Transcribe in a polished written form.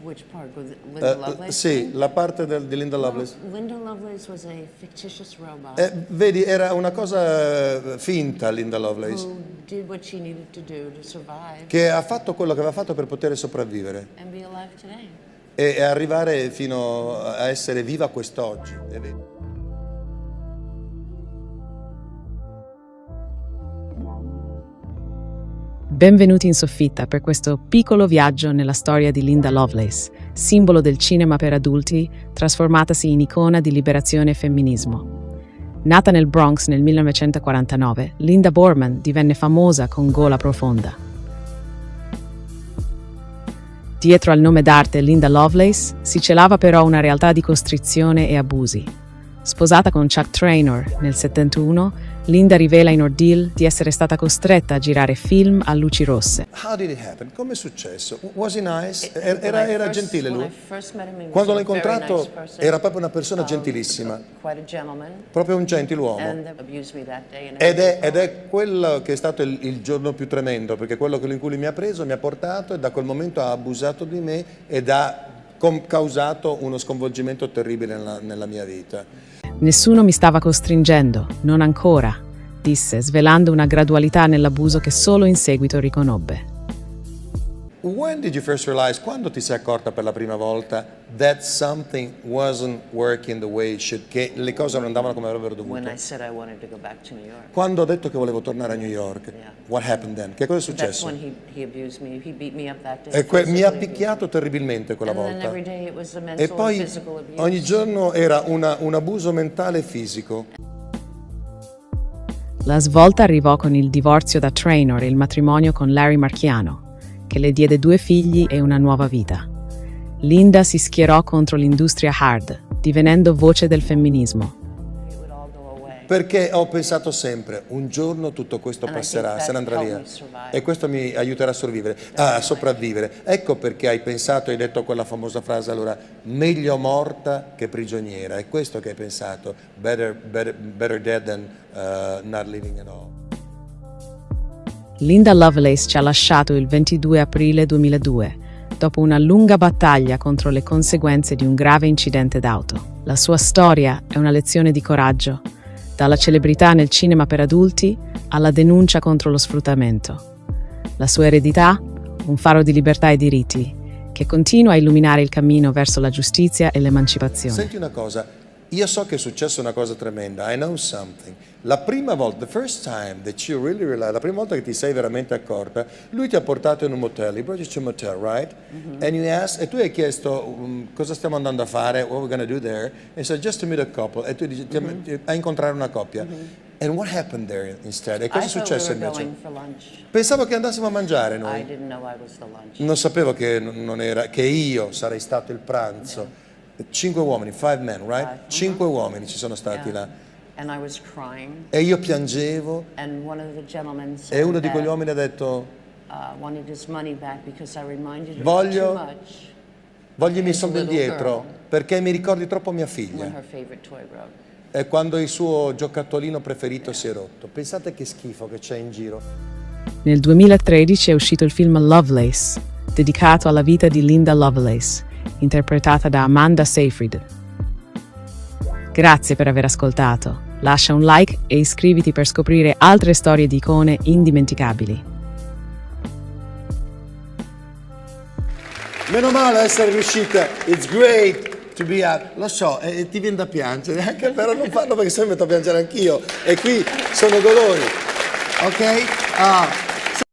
Which part? With Linda Lovelace? Sì, la parte di Linda Lovelace. Linda Lovelace was a fictitious robot. Vedi, era una cosa finta Linda Lovelace, Who did what she needed to do to survive che ha fatto quello che aveva fatto per poter sopravvivere and be alive today. e arrivare fino a essere viva quest'oggi. Benvenuti in soffitta per questo piccolo viaggio nella storia di Linda Lovelace, simbolo del cinema per adulti, trasformatasi in icona di liberazione e femminismo. Nata nel Bronx nel 1949, Linda Borman divenne famosa con Gola Profonda. Dietro al nome d'arte Linda Lovelace si celava però una realtà di costrizione e abusi. Sposata con Chuck Traynor nel 71, Linda rivela in Ordeal di essere stata costretta a girare film a luci rosse. How did it happen? Come è successo? Was he nice? Era gentile lui? Quando l'ho incontrato era proprio una persona gentilissima, proprio un gentiluomo. Ed è quello che è stato il giorno più tremendo, perché quello in cui lui mi ha preso, mi ha portato e da quel momento ha abusato di me ed ha causato uno sconvolgimento terribile nella mia vita. Nessuno mi stava costringendo, non ancora, disse, svelando una gradualità nell'abuso che solo in seguito riconobbe. When did you first realize, quando ti sei accorta per la prima volta that something wasn't working the way it should, che le cose non andavano come avrebbero dovuto? When I said I wanted to go back to New York. Quando ho detto che volevo tornare a New York, what happened then? Che cosa è That's successo? when he abused me. He beat me up that day. Mi ha picchiato terribilmente quella And then volta. every day it was a mental E and poi physical abuse. ogni giorno era un abuso mentale e fisico. La svolta arrivò con il divorzio da Traynor e il matrimonio con Larry Marchiano, che le diede 2 figli e una nuova vita. Linda si schierò contro l'industria hard, divenendo voce del femminismo. It would all go away. Perché ho pensato sempre, un giorno tutto questo passerà, se ne andrà via. E questo mi aiuterà a sopravvivere. Ecco perché hai pensato, hai detto quella famosa frase allora, meglio morta che prigioniera. È questo che hai pensato, better dead than not living at all. Linda Lovelace ci ha lasciato il 22 aprile 2002, dopo una lunga battaglia contro le conseguenze di un grave incidente d'auto. La sua storia è una lezione di coraggio, dalla celebrità nel cinema per adulti alla denuncia contro lo sfruttamento. La sua eredità? Un faro di libertà e diritti, che continua a illuminare il cammino verso la giustizia e l'emancipazione. Senti una cosa, io so che è successa una cosa tremenda, I know something. La prima volta, the first time that you really realized, la prima volta che ti sei veramente accorta, lui ti ha portato in un motel, he brought you to a motel, right? And you asked, e tu hai chiesto cosa stiamo andando a fare, what we're going to do there, and said just to meet a couple, e tu dici a incontrare una coppia. And what happened there instead? E cosa è successo invece? Pensavo che andassimo a mangiare noi. Non sapevo che che io sarei stato il pranzo. 5 uomini, 5 men, right? 5 uomini ci sono stati là. And I was crying. E io piangevo. And one of the gentlemen said E uno di quegli uomini ha detto wanted his money back because I reminded her too voglio much. i miei soldi indietro perché mi ricordi troppo mia figlia. When her favorite toy broke. E quando il suo giocattolino preferito si è rotto. Pensate che schifo che c'è in giro. Nel 2013 è uscito il film Lovelace, dedicato alla vita di Linda Lovelace, interpretata da Amanda Seyfried. Grazie per aver ascoltato. Lascia un like e iscriviti per scoprire altre storie di icone indimenticabili. Meno male essere riuscita. It's great to be out. Lo so, ti viene da piangere, anche però non farlo perché se mi metto a piangere anch'io. E qui sono dolori. Ok?